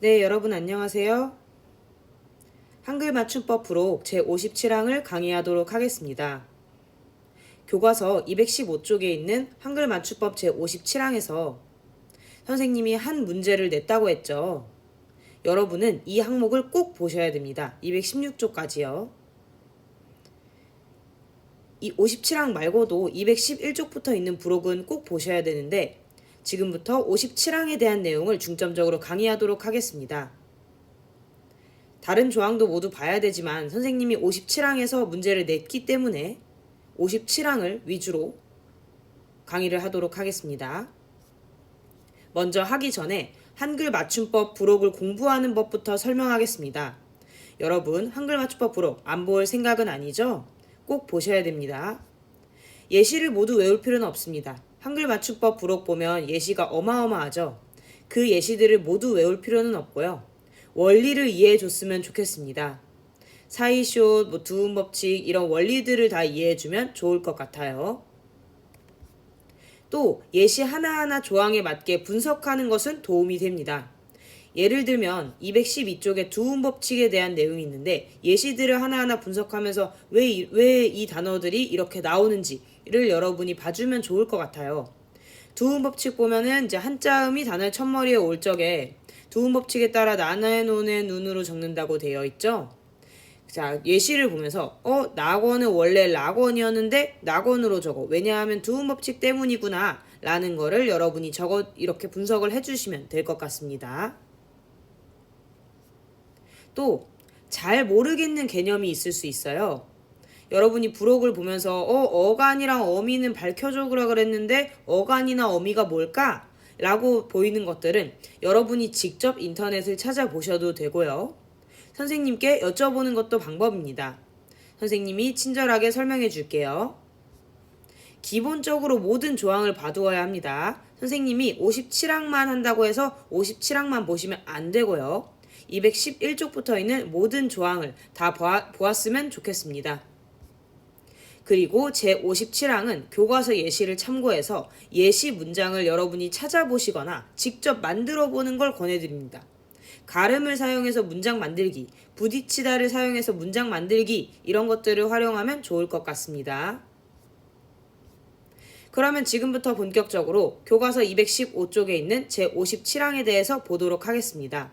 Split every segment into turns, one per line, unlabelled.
네, 여러분 안녕하세요. 한글 맞춤법 부록 제57항을 강의하도록 하겠습니다. 교과서 215쪽에 있는 한글 맞춤법 제57항에서 선생님이 한 문제를 냈다고 했죠. 여러분은 이 항목을 꼭 보셔야 됩니다. 216쪽까지요. 이 57항 말고도 211쪽부터 있는 부록은 꼭 보셔야 되는데 지금부터 57항에 대한 내용을 중점적으로 강의하도록 하겠습니다. 다른 조항도 모두 봐야 되지만 선생님이 57항에서 문제를 냈기 때문에 57항을 위주로 강의를 하도록 하겠습니다. 먼저 하기 전에 한글 맞춤법 부록을 공부하는 법부터 설명하겠습니다. 여러분, 한글 맞춤법 부록 안 볼 생각은 아니죠? 꼭 보셔야 됩니다. 예시를 모두 외울 필요는 없습니다. 한글 맞춤법 부록 보면 예시가 어마어마하죠? 그 예시들을 모두 외울 필요는 없고요. 원리를 이해해 줬으면 좋겠습니다. 사이쇼, 두음법칙 이런 원리들을 다 이해해 주면 좋을 것 같아요. 또 예시 하나하나 조항에 맞게 분석하는 것은 도움이 됩니다. 예를 들면 212쪽에 두음법칙에 대한 내용이 있는데 예시들을 하나하나 분석하면서 왜 이 단어들이 이렇게 나오는지를 여러분이 봐주면 좋을 것 같아요. 두음법칙 보면은 이제 한자음이 단어의 첫머리에 올 적에 두음법칙에 따라 나눠놓는 눈으로 적는다고 되어 있죠. 자, 예시를 보면서 낙원은 원래 락원이었는데 낙원으로 적어. 왜냐하면 두음법칙 때문이구나 라는 거를 여러분이 이렇게 분석을 해주시면 될 것 같습니다. 또 잘 모르겠는 개념이 있을 수 있어요. 여러분이 부록을 보면서 어간이랑 어미는 밝혀줘 그랬는데 어간이나 어미가 뭘까? 라고 보이는 것들은 여러분이 직접 인터넷을 찾아보셔도 되고요. 선생님께 여쭤보는 것도 방법입니다. 선생님이 친절하게 설명해 줄게요. 기본적으로 모든 조항을 봐두어야 합니다. 선생님이 57항만 한다고 해서 57항만 보시면 안 되고요. 211쪽부터 있는 모든 조항을 다 보았으면 좋겠습니다. 그리고 제57항은 교과서 예시를 참고해서 예시 문장을 여러분이 찾아보시거나 직접 만들어 보는 걸 권해드립니다. 가름을 사용해서 문장 만들기, 부딪히다를 사용해서 문장 만들기 이런 것들을 활용하면 좋을 것 같습니다. 그러면 지금부터 본격적으로 교과서 215쪽에 있는 제57항에 대해서 보도록 하겠습니다.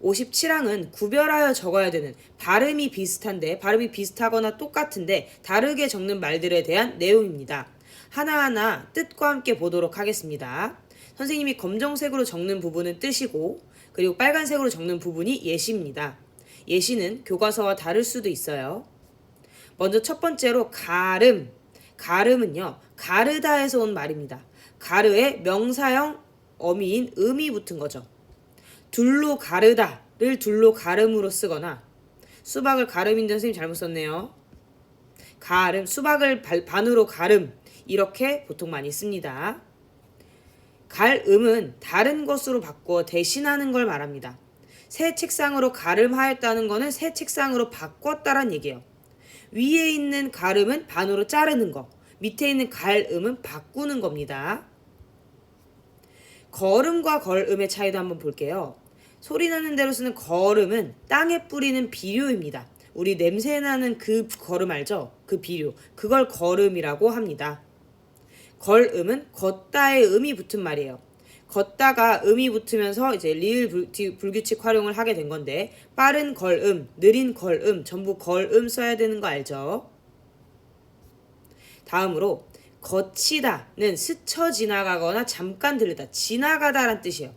57항은 구별하여 적어야 되는 발음이 비슷하거나 똑같은데 다르게 적는 말들에 대한 내용입니다. 하나하나 뜻과 함께 보도록 하겠습니다. 선생님이 검정색으로 적는 부분은 뜻이고 그리고 빨간색으로 적는 부분이 예시입니다. 예시는 교과서와 다를 수도 있어요. 먼저 첫 번째로 가름. 가름은요, 가르다에서 온 말입니다. 가르에 명사형 어미인 음이 붙은 거죠. 둘로 가르다를 둘로 가름으로 쓰거나 수박을 가름인데 선생님 잘못 썼네요. 가름, 수박을 반으로 가름 이렇게 보통 많이 씁니다. 갈음은 다른 것으로 바꾸어 대신하는 걸 말합니다. 새 책상으로 가름하였다는 것은 새 책상으로 바꿨다란 얘기예요. 위에 있는 가름은 반으로 자르는 거, 밑에 있는 갈음은 바꾸는 겁니다. 걸음과 걸음의 차이도 한번 볼게요. 소리 나는 대로 쓰는 걸음은 땅에 뿌리는 비료입니다. 우리 냄새 나는 그 걸음 알죠? 그 비료. 그걸 걸음이라고 합니다. 걸음은 걷다에 음이 붙은 말이에요. 걷다가 음이 붙으면서 이제 리을 불규칙 활용을 하게 된 건데 빠른 걸음, 느린 걸음, 전부 걸음 써야 되는 거 알죠? 다음으로 거치다는 스쳐 지나가거나 잠깐 들르다, 지나가다란 뜻이에요.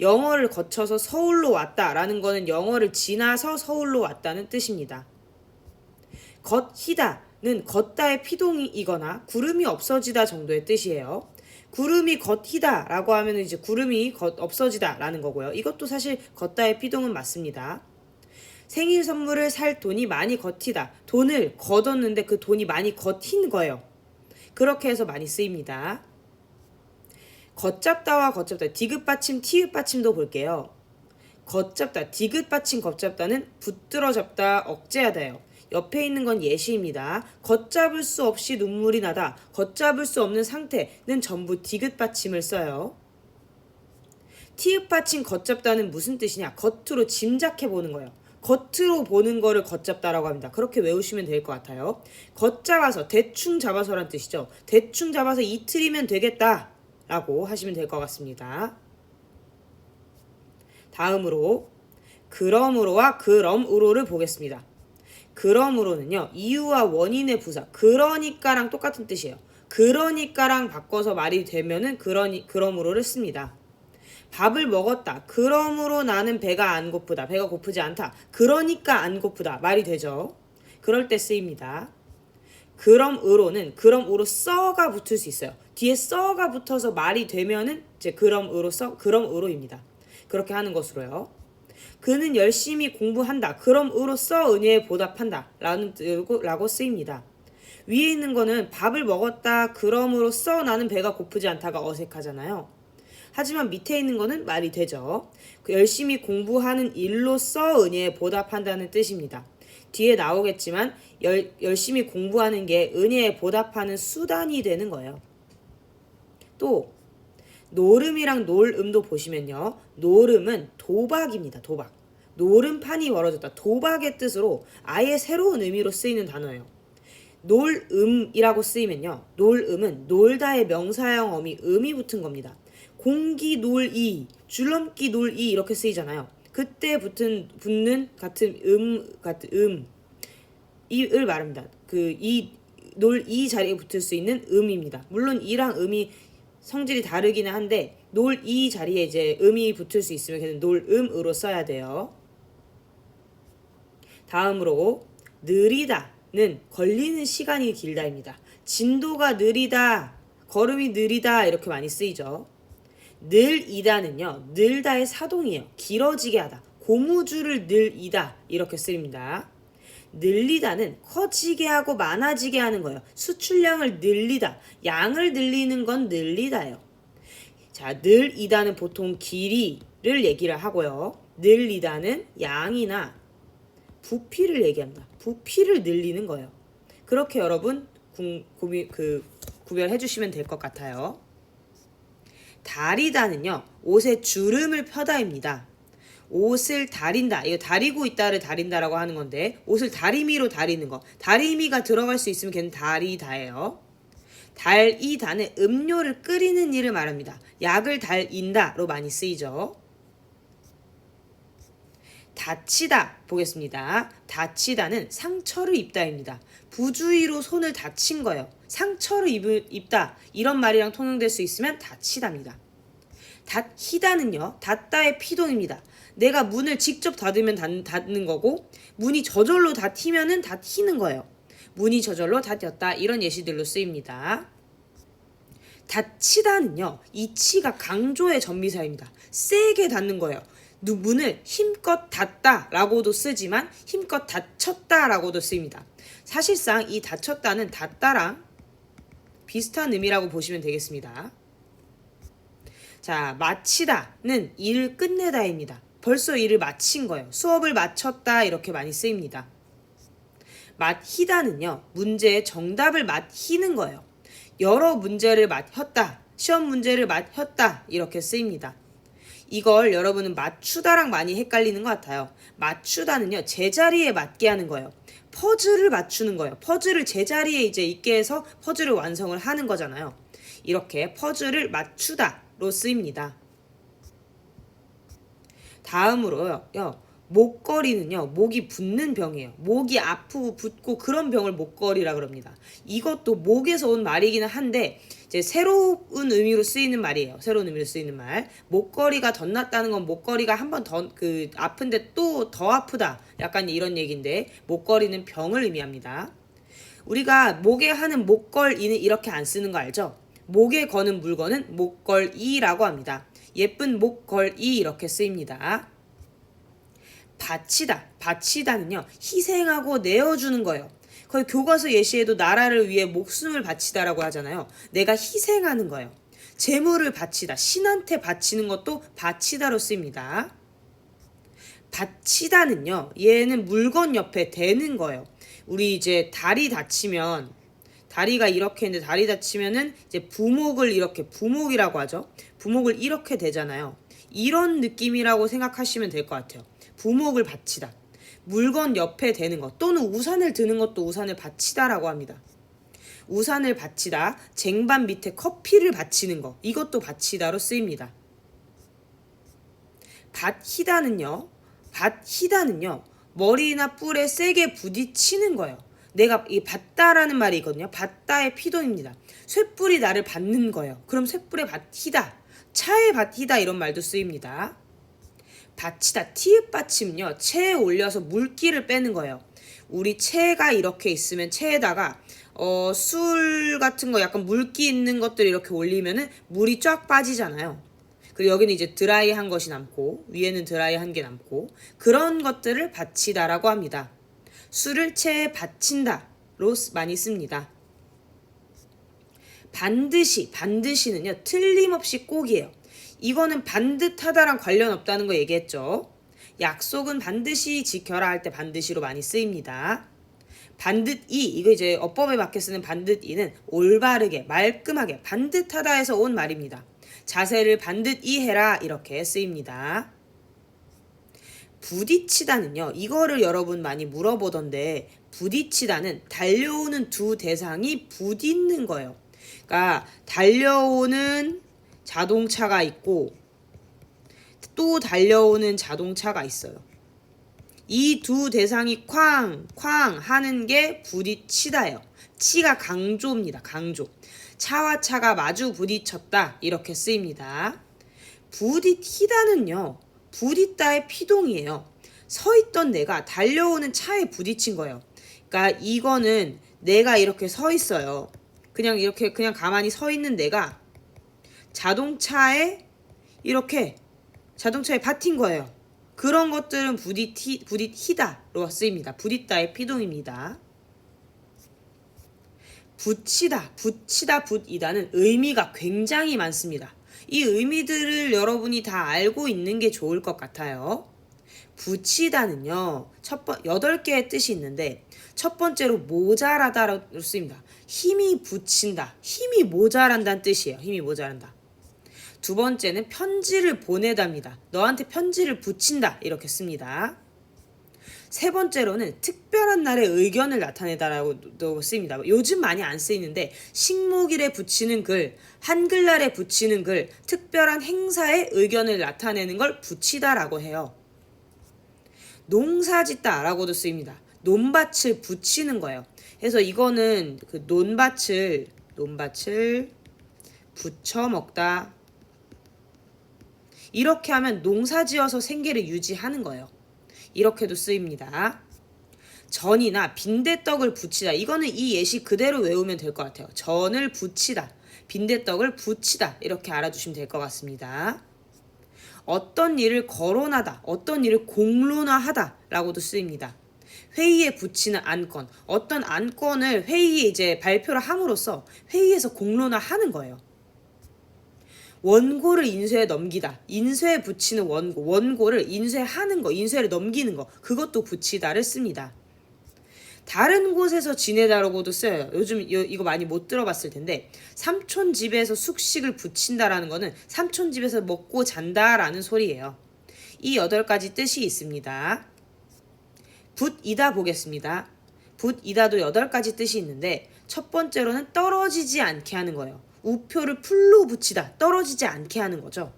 영어를 거쳐서 서울로 왔다라는 거는 영어를 지나서 서울로 왔다는 뜻입니다. 걷히다는 걷다의 피동이거나 구름이 없어지다 정도의 뜻이에요. 구름이 걷히다 라고 하면 이제 구름이 없어지다 라는 거고요. 이것도 사실 걷다의 피동은 맞습니다. 생일 선물을 살 돈이 많이 걷히다. 돈을 걷었는데 그 돈이 많이 걷힌 거예요. 그렇게 해서 많이 쓰입니다. 걷잡다와 걷잡다, 디귿받침, 티읕받침도 볼게요. 걷잡다, 디귿받침, 걷잡다는 붙들어 잡다, 억제하다예요. 옆에 있는 건 예시입니다. 걷잡을 수 없이 눈물이 나다, 걷잡을 수 없는 상태는 전부 디귿받침을 써요. 티읕 받침 걷잡다는 무슨 뜻이냐? 겉으로 짐작해 보는 거예요. 겉으로 보는 거를 걷잡다라고 합니다. 그렇게 외우시면 될 것 같아요. 걷잡아서, 대충 잡아서란 뜻이죠. 대충 잡아서 이틀이면 되겠다 라고 하시면 될 것 같습니다. 다음으로 그러므로와 그럼으로를 보겠습니다. 그러므로는요, 이유와 원인의 부사, 그러니까랑 똑같은 뜻이에요. 그러니까랑 바꿔서 말이 되면은 그러므로를 씁니다. 밥을 먹었다. 그러므로 나는 배가 안 고프다. 배가 고프지 않다. 그러니까 안 고프다. 말이 되죠. 그럴 때 쓰입니다. 그럼으로는 그럼으로 써가 붙을 수 있어요. 뒤에 써가 붙어서 말이 되면은 이제 그럼으로입니다. 그렇게 하는 것으로요. 그는 열심히 공부한다. 그럼으로써 은혜에 보답한다. 라고 쓰입니다. 위에 있는 거는 밥을 먹었다. 그럼으로써 나는 배가 고프지 않다가 어색하잖아요. 하지만 밑에 있는 거는 말이 되죠. 열심히 공부하는 일로써 은혜에 보답한다는 뜻입니다. 뒤에 나오겠지만 열심히 공부하는 게 은혜에 보답하는 수단이 되는 거예요. 또 노름이랑 놀음도 보시면요. 노름은 도박입니다. 도박. 노름판이 벌어졌다. 도박의 뜻으로 아예 새로운 의미로 쓰이는 단어예요. 놀음이라고 쓰이면요. 놀음은 놀다의 명사형 어미 음이 붙은 겁니다. 공기 놀이, 줄넘기 놀이 이렇게 쓰이잖아요. 그때 붙는 같은 이을 말합니다. 이 놀이 자리에 붙을 수 있는 음입니다. 물론 이랑 음이 성질이 다르기는 한데 놀이 자리에 이제 음이 붙을 수 있으면 걔는 놀음으로 써야 돼요. 다음으로 느리다는 걸리는 시간이 길다입니다. 진도가 느리다, 걸음이 느리다 이렇게 많이 쓰이죠. 늘이다는요. 늘다의 사동이에요. 길어지게 하다. 고무줄을 늘이다 이렇게 쓰입니다. 늘리다는 커지게 하고 많아지게 하는 거예요. 수출량을 늘리다. 양을 늘리는 건 늘리다예요. 자, 늘이다는 보통 길이를 얘기를 하고요. 늘리다는 양이나 부피를 얘기합니다. 부피를 늘리는 거예요. 그렇게 여러분 구별해 주시면 될 것 같아요. 다리다는요. 옷에 주름을 펴다입니다. 옷을 다린다. 이거 다리고 있다를 다린다라고 하는 건데 옷을 다리미로 다리는 거. 다리미가 들어갈 수 있으면 걔는 다리다예요. 달이다는 음료를 끓이는 일을 말합니다. 약을 달인다로 많이 쓰이죠. 다치다 보겠습니다. 다치다는 상처를 입다입니다. 부주의로 손을 다친 거예요. 상처를 입다 이런 말이랑 통용될 수 있으면 다치다입니다. 닫히다는요. 닫다의 피동입니다. 내가 문을 직접 닫으면 닫는 거고 문이 저절로 닫히면은 닫히는 거예요. 문이 저절로 닫혔다 이런 예시들로 쓰입니다. 닫히다는요. 이치가 강조의 전미사입니다. 세게 닫는 거예요. 문을 힘껏 닫다 라고도 쓰지만 힘껏 닫혔다 라고도 쓰입니다. 사실상 이 닫혔다는 닫다랑 비슷한 의미라고 보시면 되겠습니다. 자, 마치다는 일을 끝내다입니다. 벌써 일을 마친 거예요. 수업을 마쳤다 이렇게 많이 쓰입니다. 맞히다는요. 문제의 정답을 맞히는 거예요. 여러 문제를 맞혔다. 시험 문제를 맞혔다 이렇게 쓰입니다. 이걸 여러분은 맞추다랑 많이 헷갈리는 것 같아요. 맞추다는요. 제자리에 맞게 하는 거예요. 퍼즐을 맞추는 거예요. 퍼즐을 제자리에 이제 있게 해서 퍼즐을 완성을 하는 거잖아요. 이렇게 퍼즐을 맞추다로 쓰입니다. 다음으로요. 목걸이는요. 목이 붓는 병이에요. 목이 아프고 붓고 그런 병을 목걸이라 그럽니다. 이것도 목에서 온 말이기는 한데 이제 새로운 의미로 쓰이는 말이에요. 새로운 의미로 쓰이는 말. 목걸이가 덧났다는 건 목걸이가 한 번 더 아픈데 또 더 아프다. 약간 이런 얘기인데 목걸이는 병을 의미합니다. 우리가 목에 하는 목걸이는 이렇게 안 쓰는 거 알죠? 목에 거는 물건은 목걸이라고 합니다. 예쁜 목걸이 이렇게 쓰입니다. 바치다는요. 희생하고 내어주는 거예요. 거의 교과서 예시에도 나라를 위해 목숨을 바치다라고 하잖아요. 내가 희생하는 거예요. 재물을 바치다. 신한테 바치는 것도 바치다로 쓰입니다. 바치다는요. 얘는 물건 옆에 대는 거예요. 우리 이제 다리 다치면 다리가 이렇게 있는데 다리 다치면은 이제 부목이라고 하죠. 부목을 이렇게 대잖아요. 이런 느낌이라고 생각하시면 될 것 같아요. 부목을 받치다. 물건 옆에 대는 것 또는 우산을 드는 것도 우산을 받치다라고 합니다. 우산을 받치다, 쟁반 밑에 커피를 받치는 것 이것도 받치다로 쓰입니다. 받히다는요. 머리나 뿔에 세게 부딪히는 거예요. 내가 이 받다라는 말이 있거든요. 받다의 피동입니다. 쇳불이 나를 받는 거예요. 그럼 쇳불에 받히다, 차에 받히다 이런 말도 쓰입니다. 받치다, 티읕 받침요. 체에 올려서 물기를 빼는 거예요. 우리 체가 이렇게 있으면 체에다가 술 같은 거 약간 물기 있는 것들 이렇게 올리면은 물이 쫙 빠지잖아요. 그리고 여기는 이제 드라이한 것이 남고 위에는 드라이한 게 남고 그런 것들을 받치다라고 합니다. 술을 체에 받친다로 많이 씁니다. 반드시는요. 틀림없이 꼭이에요. 이거는 반듯하다랑 관련 없다는 거 얘기했죠. 약속은 반드시 지켜라 할 때 반드시로 많이 쓰입니다. 반듯이 이거 이제 어법에 맞게 쓰는 반듯이는 올바르게 말끔하게 반듯하다에서 온 말입니다. 자세를 반듯이 해라 이렇게 쓰입니다. 부딪히다는요. 이거를 여러분 많이 물어보던데 부딪히다는 달려오는 두 대상이 부딪는 거예요. 그러니까 달려오는 자동차가 있고 또 달려오는 자동차가 있어요. 이 두 대상이 쾅 하는 게 부딪히다예요. 치가 강조입니다. 강조. 차와 차가 마주 부딪혔다 이렇게 쓰입니다. 부딪히다는요. 부딪다의 피동이에요. 서 있던 내가 달려오는 차에 부딪힌 거예요. 그러니까 이거는 내가 이렇게 서 있어요. 그냥 이렇게 그냥 가만히 서 있는 내가 자동차에 받힌 거예요. 그런 것들은 부딪히다로 쓰입니다. 부딪다의 피동입니다. 붙이다, 붙이다는 의미가 굉장히 많습니다. 이 의미들을 여러분이 다 알고 있는 게 좋을 것 같아요. 붙이다는요, 8개의 뜻이 있는데, 첫 번째로 모자라다로 쓰입니다. 힘이 붙인다, 힘이 모자란다는 뜻이에요. 힘이 모자란다. 두 번째는 편지를 보내답니다. 너한테 편지를 붙인다 이렇게 씁니다. 세 번째로는 특별한 날의 의견을 나타내다라고 쓰입니다. 요즘 많이 안 쓰이는데 식목일에 붙이는 글, 한글날에 붙이는 글, 특별한 행사의 의견을 나타내는 걸 붙이다라고 해요. 농사짓다라고도 쓰입니다. 논밭을 붙이는 거예요. 그래서 이거는 그 논밭을 붙여 먹다. 이렇게 하면 농사지어서 생계를 유지하는 거예요. 이렇게도 쓰입니다. 전이나 빈대떡을 부치다. 이거는 이 예시 그대로 외우면 될 것 같아요. 전을 부치다. 빈대떡을 부치다. 이렇게 알아두시면 될 것 같습니다. 어떤 일을 거론하다. 어떤 일을 공론화하다. 라고도 쓰입니다. 회의에 붙이는 안건. 어떤 안건을 회의에 이제 발표를 함으로써 회의에서 공론화하는 거예요. 원고를 인쇄에 넘기다. 인쇄에 붙이는 원고를 인쇄하는 거, 인쇄를 넘기는 거. 그것도 붙이다를 씁니다. 다른 곳에서 지내다라고도 써요. 요즘 이거 많이 못 들어봤을 텐데 삼촌 집에서 숙식을 붙인다라는 거는 삼촌 집에서 먹고 잔다라는 소리예요. 이 8가지 뜻이 있습니다. 붙이다 보겠습니다. 붙이다도 8가지 뜻이 있는데 첫 번째로는 떨어지지 않게 하는 거예요. 우표를 풀로 붙이다. 떨어지지 않게 하는 거죠.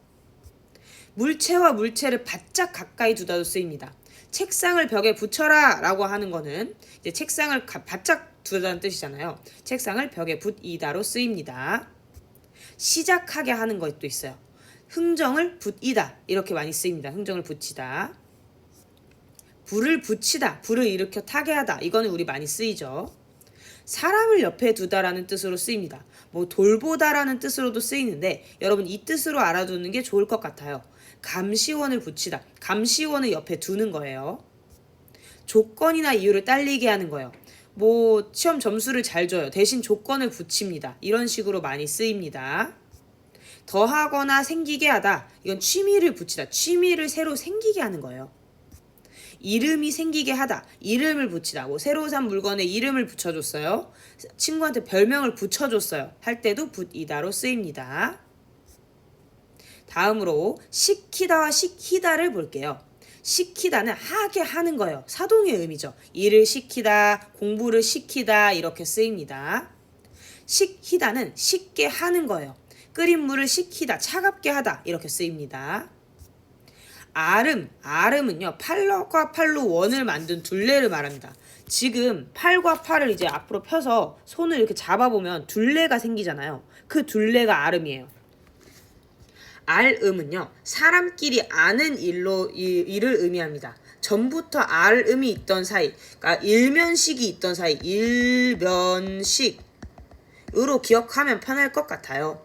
물체와 물체를 바짝 가까이 두다도 쓰입니다. 책상을 벽에 붙여라 라고 하는 거는 이제 책상을 바짝 두다는 뜻이잖아요. 책상을 벽에 붙이다로 쓰입니다. 시작하게 하는 것도 있어요. 흥정을 붙이다 이렇게 많이 쓰입니다. 흥정을 붙이다. 불을 붙이다. 불을 일으켜 타게 하다. 이거는 우리 많이 쓰이죠. 사람을 옆에 두다라는 뜻으로 쓰입니다. 돌보다라는 뜻으로도 쓰이는데 여러분 이 뜻으로 알아두는 게 좋을 것 같아요. 감시원을 붙이다. 감시원을 옆에 두는 거예요. 조건이나 이유를 딸리게 하는 거예요. 시험 점수를 잘 줘요. 대신 조건을 붙입니다. 이런 식으로 많이 쓰입니다. 더하거나 생기게 하다. 이건 취미를 붙이다. 취미를 새로 생기게 하는 거예요. 이름이 생기게 하다. 이름을 붙이다. 새로 산 물건에 이름을 붙여줬어요. 친구한테 별명을 붙여줬어요. 할 때도 붙이다로 쓰입니다. 다음으로 시키다와 시키다를 볼게요. 시키다는 하게 하는 거예요. 사동의 의미죠. 일을 시키다, 공부를 시키다 이렇게 쓰입니다. 식히다는 식게 하는 거예요. 끓인 물을 식히다, 차갑게 하다 이렇게 쓰입니다. 아름은요 팔과 팔로 원을 만든 둘레를 말합니다. 지금 팔과 팔을 이제 앞으로 펴서 손을 이렇게 잡아보면 둘레가 생기잖아요. 그 둘레가 아름이에요. 알음은요 사람끼리 아는 일을 의미합니다. 전부터 알음이 있던 사이, 그러니까 일면식이 있던 사이, 일면식으로 기억하면 편할 것 같아요.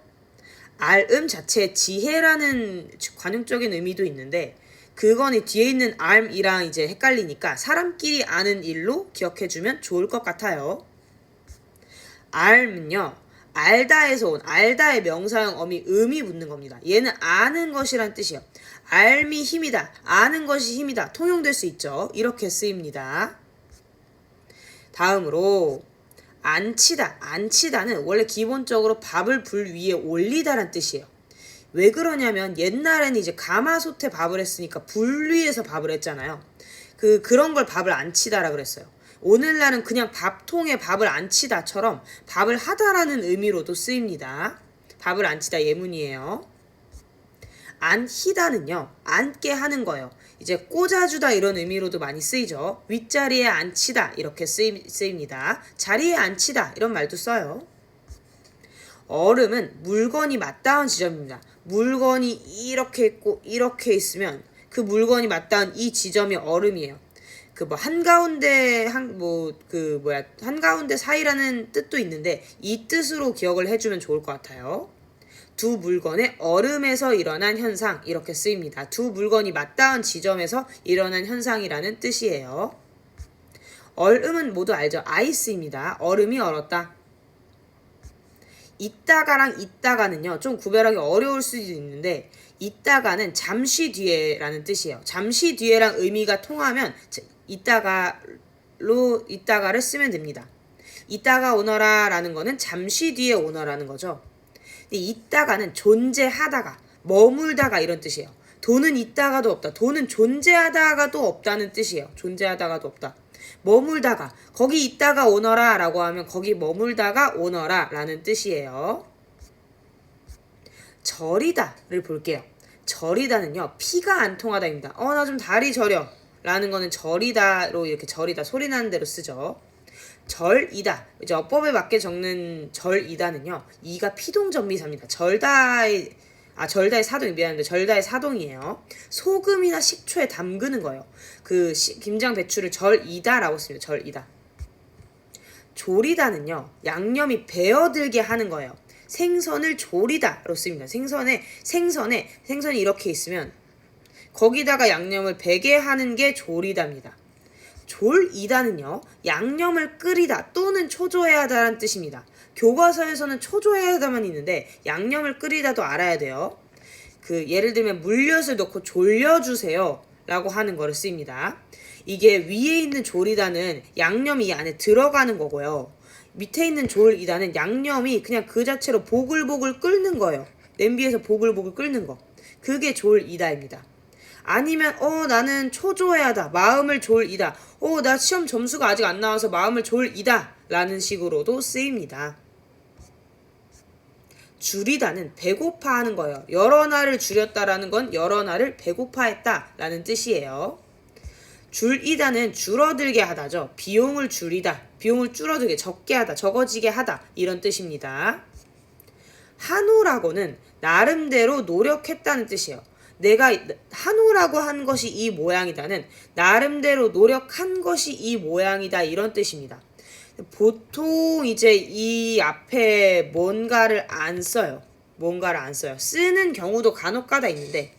알음 자체에 지혜라는 관용적인 의미도 있는데 그거는 뒤에 있는 알이랑 이제 헷갈리니까 사람끼리 아는 일로 기억해주면 좋을 것 같아요. 알은요 알다에서 온 알다의 명사형 어미 음이 붙는 겁니다. 얘는 아는 것이란 뜻이에요. 알미 힘이다, 아는 것이 힘이다 통용될 수 있죠. 이렇게 쓰입니다. 다음으로 안치다는 원래 기본적으로 밥을 불 위에 올리다란 뜻이에요. 왜 그러냐면 옛날에는 이제 가마솥에 밥을 했으니까 불 위에서 밥을 했잖아요. 그런 걸 밥을 안치다라 그랬어요. 오늘날은 그냥 밥통에 밥을 안치다처럼 밥을 하다라는 의미로도 쓰입니다. 밥을 안치다 예문이에요. 안히다는요 앉게 하는 거예요. 이제 꽂아주다 이런 의미로도 많이 쓰이죠. 윗자리에 앉히다 이렇게 쓰입니다. 자리에 앉히다 이런 말도 써요. 얼음은 물건이 맞닿은 지점입니다. 물건이 이렇게 있고 이렇게 있으면 그 물건이 맞닿은 이 지점이 얼음이에요. 한가운데 사이라는 뜻도 있는데 이 뜻으로 기억을 해주면 좋을 것 같아요. 두 물건의 얼음에서 일어난 현상 이렇게 쓰입니다. 두 물건이 맞닿은 지점에서 일어난 현상이라는 뜻이에요. 얼음은 모두 알죠? 아이스입니다. 얼음이 얼었다. 있다가랑 있다가는요 좀 구별하기 어려울 수도 있는데 있다가는 잠시 뒤에라는 뜻이에요. 잠시 뒤에랑 의미가 통하면 있다가를 쓰면 됩니다. 있다가 오너라 라는 거는 잠시 뒤에 오너라는 거죠. 근데 있다가는 존재하다가 머물다가 이런 뜻이에요. 돈은 있다가도 없다. 돈은 존재하다가도 없다는 뜻이에요. 존재하다가도 없다. 머물다가 거기 있다가 오너라 라고 하면 거기 머물다가 오너라 라는 뜻이에요. 저리다를 볼게요. 저리다는요 피가 안 통하다입니다. 나 좀 다리 저려 라는 거는 저리다로 이렇게 저리다 소리 나는 대로 쓰죠. 절이다 이제 어법에 맞게 적는 절이다는요 이가 피동전미사입니다. 절다의 사동이 미안한데 절다의 사동이에요. 소금이나 식초에 담그는 거예요. 김장 배추를 절이다라고 씁니다. 절이다. 조리다는요 양념이 배어들게 하는 거예요. 생선을 조리다로 씁니다. 생선이 이렇게 있으면 거기다가 양념을 배게 하는 게 조리다입니다. 졸이다는요 양념을 끓이다 또는 초조해야 하다라는 뜻입니다. 교과서에서는 초조해야 하다만 있는데 양념을 끓이다도 알아야 돼요. 예를 들면 물엿을 넣고 졸여주세요 라고 하는 거를 쓰입니다. 이게 위에 있는 졸이다는 양념이 이 안에 들어가는 거고요. 밑에 있는 졸이다는 양념이 그냥 그 자체로 보글보글 끓는 거예요. 냄비에서 보글보글 끓는 거. 그게 졸이다입니다. 아니면 나는 초조해하다 마음을 졸이다 나 시험 점수가 아직 안 나와서 마음을 졸이다 라는 식으로도 쓰입니다. 줄이다는 배고파하는 거예요. 여러 날을 줄였다라는 건 여러 날을 배고파했다 라는 뜻이에요. 줄이다는 줄어들게 하다죠. 비용을 줄이다 비용을 줄어들게 적게 하다 적어지게 하다 이런 뜻입니다. 한우라고는 나름대로 노력했다는 뜻이에요. 내가 한우라고 한 것이 이 모양이다는 나름대로 노력한 것이 이 모양이다 이런 뜻입니다. 보통 이제 이 앞에 뭔가를 안 써요. 쓰는 경우도 간혹가다 있는데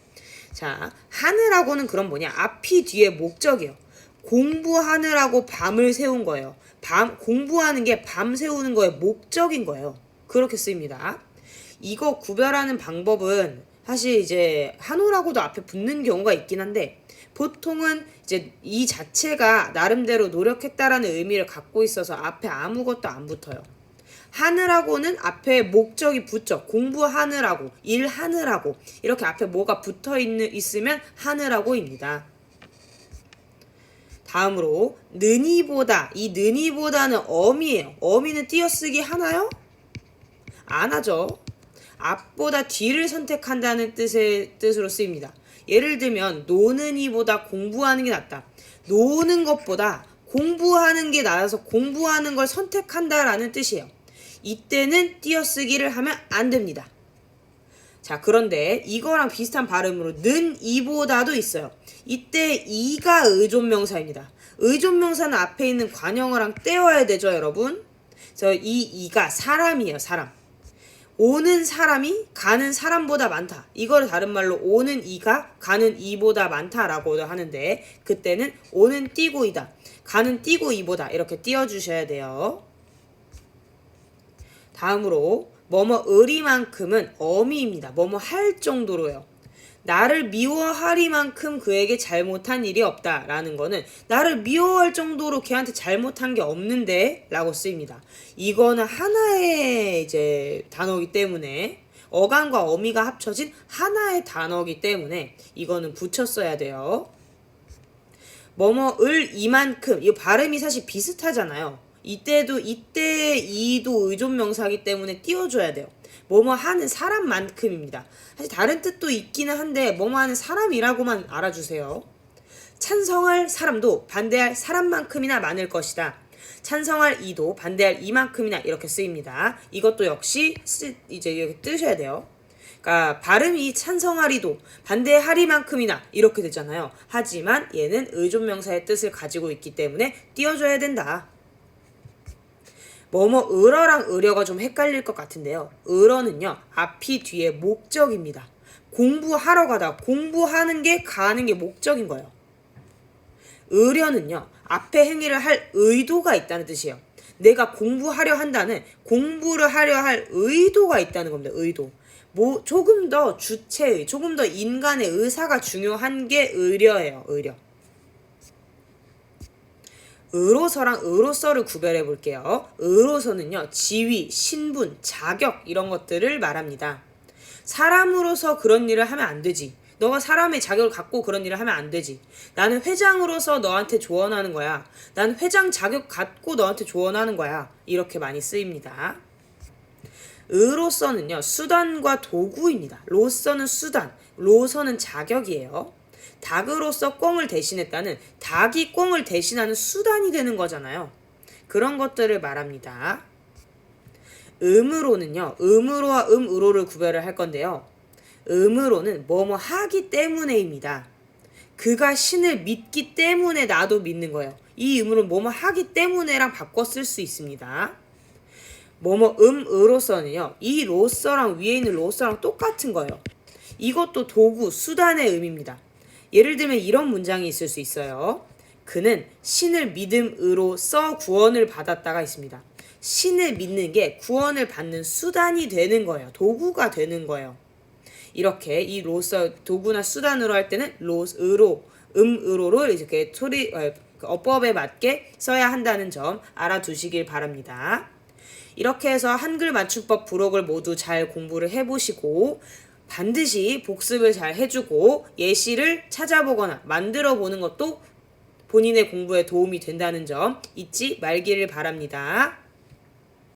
자 하느라고는 그럼 뭐냐 앞이 뒤에 목적이에요. 공부하느라고 밤을 세운 거예요. 공부하는 게 밤 세우는 거의 목적인 거예요. 그렇게 쓰입니다. 이거 구별하는 방법은 사실 이제 한우라고도 앞에 붙는 경우가 있긴 한데 보통은 이제 이 자체가 나름대로 노력했다라는 의미를 갖고 있어서 앞에 아무것도 안 붙어요. 하느라고는 앞에 목적이 붙죠. 공부하느라고, 일하느라고 이렇게 앞에 뭐가 있으면 하느라고입니다. 다음으로 느니보다, 이 느니보다는 어미예요. 어미는 띄어쓰기 하나요? 안 하죠. 앞보다 뒤를 선택한다는 뜻으로 쓰입니다. 예를 들면 노느니보다 공부하는 게 낫다. 노는 것보다 공부하는 게 나아서 공부하는 걸 선택한다라는 뜻이에요. 이때는 띄어쓰기를 하면 안 됩니다. 자, 그런데 이거랑 비슷한 발음으로 는 이보다도 있어요. 이때 이가 의존명사입니다. 의존명사는 앞에 있는 관형어랑 떼어야 되죠, 여러분? 그래서 이가 사람이에요, 사람. 오는 사람이 가는 사람보다 많다. 이걸 다른 말로 오는 이가 가는 이보다 많다라고도 하는데, 그때는 오는 띄고 이다, 가는 띄고 이보다 이렇게 띄워주셔야 돼요. 다음으로 뭐뭐 의리만큼은 어미입니다. 뭐뭐 할 정도로요. 나를 미워하리만큼 그에게 잘못한 일이 없다라는 거는 나를 미워할 정도로 걔한테 잘못한 게 없는데 라고 쓰입니다. 이거는 하나의 이제 단어이기 때문에, 어간과 어미가 합쳐진 하나의 단어이기 때문에 이거는 붙였어야 돼요. 뭐뭐을 이만큼, 이 발음이 사실 비슷하잖아요. 이때 이도 의존명사이기 때문에 띄워줘야 돼요. 뭐뭐 하는 사람만큼입니다. 사실 다른 뜻도 있기는 한데 뭐뭐 하는 사람이라고만 알아주세요. 찬성할 사람도 반대할 사람만큼이나 많을 것이다. 찬성할 이도 반대할 이만큼이나 이렇게 쓰입니다. 이것도 역시 이제 이렇게 뜨셔야 돼요. 그러니까 발음이 찬성하리도 반대하리만큼이나 이렇게 되잖아요. 하지만 얘는 의존명사의 뜻을 가지고 있기 때문에 띄워줘야 된다. 뭐뭐 을어랑 의려가 좀 헷갈릴 것 같은데요. 을어는요, 앞이 뒤에 목적입니다. 공부하러 가다, 공부하는 게 가는 게 목적인 거예요. 의려는요, 앞에 행위를 할 의도가 있다는 뜻이에요. 내가 공부하려 한다는, 공부를 하려 할 의도가 있다는 겁니다. 의도. 조금 더 주체의, 조금 더 인간의 의사가 중요한 게 의려예요. 의려. 의로서랑 의로서를 구별해 볼게요. 의로서는요, 지위, 신분, 자격 이런 것들을 말합니다. 사람으로서 그런 일을 하면 안 되지. 너가 사람의 자격을 갖고 그런 일을 하면 안 되지. 나는 회장으로서 너한테 조언하는 거야. 난 회장 자격 갖고 너한테 조언하는 거야. 이렇게 많이 쓰입니다. 의로서는요, 수단과 도구입니다. 로서는 수단, 로서는 자격이에요. 닭으로서 꿩을 대신했다는, 닭이 꿩을 대신하는 수단이 되는 거잖아요. 그런 것들을 말합니다. 음으로는요, 음으로와 음으로를 구별을 할 건데요. 음으로는 뭐뭐 하기 때문에입니다. 그가 신을 믿기 때문에 나도 믿는 거예요. 이 음으로는 뭐뭐 하기 때문에랑 바꿔 쓸 수 있습니다. 뭐뭐 음으로서는요, 이 로서랑 위에 있는 로서랑 똑같은 거예요. 이것도 도구, 수단의 음입니다. 예를 들면 이런 문장이 있을 수 있어요. 그는 신을 믿음으로써 구원을 받았다가 있습니다. 신을 믿는 게 구원을 받는 수단이 되는 거예요. 도구가 되는 거예요. 이렇게 이 로서, 도구나 수단으로 할 때는 로으로, 음으로를 이렇게 어법에 맞게 써야 한다는 점 알아두시길 바랍니다. 이렇게 해서 한글 맞춤법 부록을 모두 잘 공부를 해보시고, 반드시 복습을 잘 해주고 예시를 찾아보거나 만들어 보는 것도 본인의 공부에 도움이 된다는 점 잊지 말기를 바랍니다.